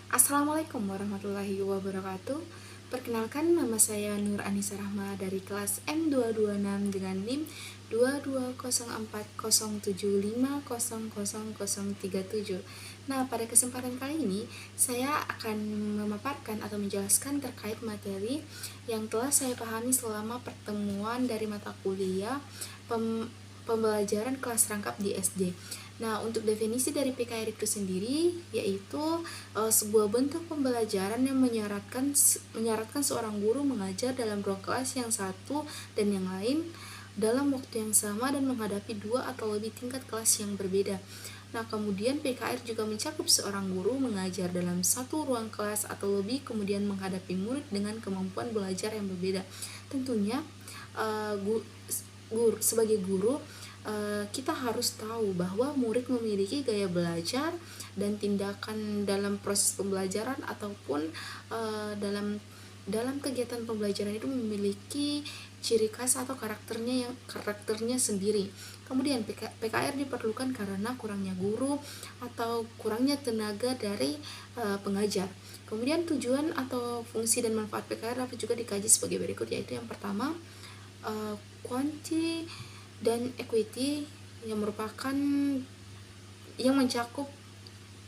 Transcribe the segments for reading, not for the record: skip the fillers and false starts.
Assalamualaikum warahmatullahi wabarakatuh. Perkenalkan, nama saya Nur Anissa Rahma dari kelas M226 dengan NIM 220407500037. Nah, pada kesempatan kali ini saya akan memaparkan atau menjelaskan terkait materi yang telah saya pahami selama pertemuan dari mata kuliah pembelajaran kelas rangkap di SD. Nah, untuk definisi dari PKR itu sendiri yaitu sebuah bentuk pembelajaran yang menyaratkan seorang guru mengajar dalam ruang kelas yang satu dan yang lain dalam waktu yang sama dan menghadapi dua atau lebih tingkat kelas yang berbeda. Nah, kemudian PKR juga mencakup seorang guru mengajar dalam satu ruang kelas atau lebih, kemudian menghadapi murid dengan kemampuan belajar yang berbeda. Tentunya sebagai guru kita harus tahu bahwa murid memiliki gaya belajar dan tindakan dalam proses pembelajaran ataupun dalam kegiatan pembelajaran itu memiliki ciri khas atau karakternya sendiri. Kemudian PKR diperlukan karena kurangnya guru atau kurangnya tenaga dari pengajar. Kemudian tujuan atau fungsi dan manfaat PKR dapat juga dikaji sebagai berikut, yaitu yang pertama, quantity dan equity, yang mencakup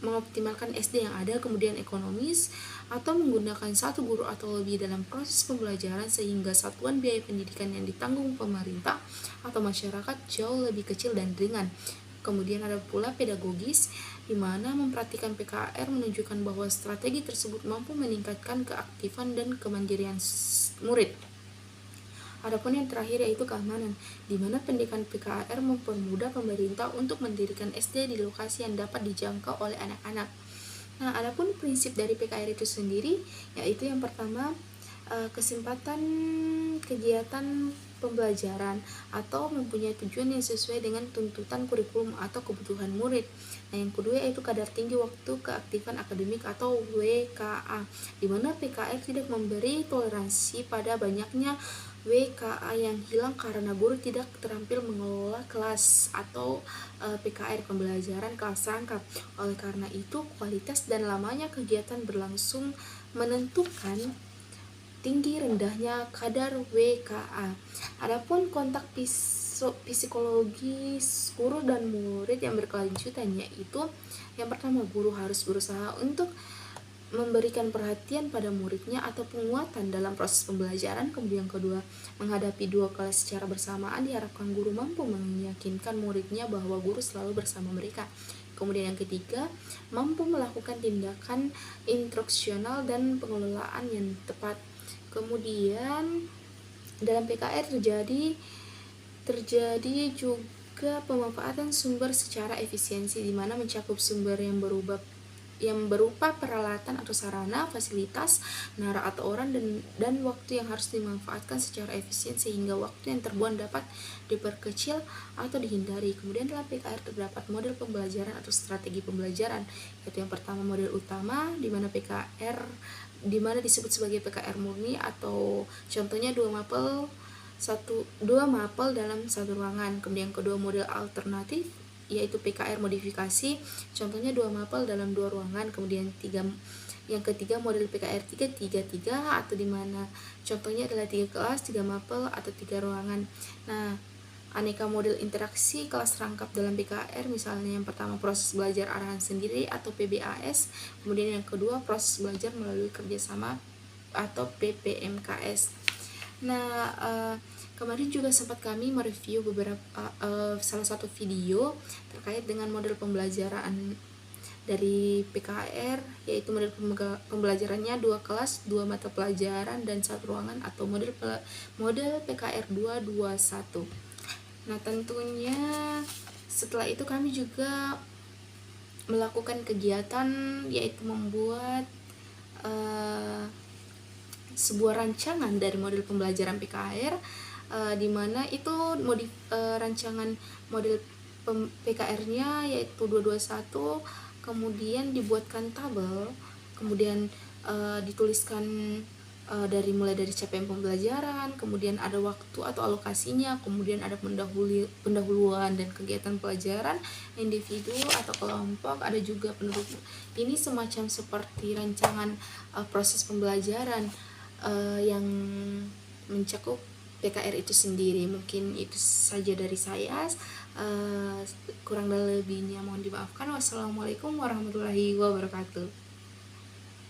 mengoptimalkan SD yang ada, kemudian ekonomis atau menggunakan satu guru atau lebih dalam proses pembelajaran sehingga satuan biaya pendidikan yang ditanggung pemerintah atau masyarakat jauh lebih kecil dan ringan. Kemudian ada pula pedagogis, di mana memperhatikan PKR menunjukkan bahwa strategi tersebut mampu meningkatkan keaktifan dan kemandirian murid. Adapun yang terakhir yaitu keamanan, di mana pendidikan PKR mempermudah pemerintah untuk mendirikan SD di lokasi yang dapat dijangkau oleh anak-anak. Nah, adapun prinsip dari PKR itu sendiri yaitu yang pertama, kesempatan kegiatan pembelajaran atau mempunyai tujuan yang sesuai dengan tuntutan kurikulum atau kebutuhan murid. Nah, yang kedua yaitu kadar tinggi waktu keaktifan akademik atau WKA, di mana PKR tidak memberi toleransi pada banyaknya WKA yang hilang karena guru tidak terampil mengelola kelas atau PKR pembelajaran kelas rangkap. Oleh karena itu, kualitas dan lamanya kegiatan berlangsung menentukan tinggi rendahnya kadar WKA. Adapun kontak psikologis guru dan murid yang berkelanjutan yaitu yang pertama, guru harus berusaha untuk memberikan perhatian pada muridnya atau penguatan dalam proses pembelajaran. Kemudian kedua, menghadapi dua kelas secara bersamaan diharapkan guru mampu meyakinkan muridnya bahwa guru selalu bersama mereka. Kemudian yang ketiga, mampu melakukan tindakan instruksional dan pengelolaan yang tepat. Kemudian dalam PKR terjadi juga pemanfaatan sumber secara efisiensi, di mana mencakup sumber yang berupa peralatan atau sarana, fasilitas, nalar atau orang, dan waktu yang harus dimanfaatkan secara efisien sehingga waktu yang terbuang dapat diperkecil atau dihindari. Kemudian dalam PKR terdapat model pembelajaran atau strategi pembelajaran, yaitu yang pertama model utama, di mana disebut sebagai PKR murni atau contohnya dua mapel dalam satu ruangan. Kemudian kedua model alternatif yaitu PKR modifikasi, contohnya dua mapel dalam dua ruangan. Kemudian yang ketiga model PKR 333 atau dimana contohnya adalah 3 kelas, 3 mapel atau 3 ruangan. Nah, aneka model interaksi kelas rangkap dalam PKR, misalnya yang pertama proses belajar arahan sendiri atau PBAS, kemudian yang kedua proses belajar melalui kerjasama atau PPMKS. Nah, kemarin juga sempat kami mereview salah satu video terkait dengan model pembelajaran dari PKR, yaitu model pembelajarannya 2 kelas, 2 mata pelajaran dan 1 ruangan atau model PKR 221. Nah, tentunya setelah itu kami juga melakukan kegiatan yaitu membuat sebuah rancangan dari model pembelajaran PKR, di mana itu rancangan model PKR-nya yaitu 221, kemudian dibuatkan tabel, kemudian dituliskan dari mulai dari capaian pembelajaran, kemudian ada waktu atau alokasinya, kemudian ada pendahuluan dan kegiatan pelajaran individu atau kelompok, ada juga penutup. Ini semacam seperti rancangan proses pembelajaran yang mencakup PKR itu sendiri. Mungkin itu saja dari saya. Kurang dan lebihnya mohon dimaafkan. Wassalamualaikum warahmatullahi wabarakatuh.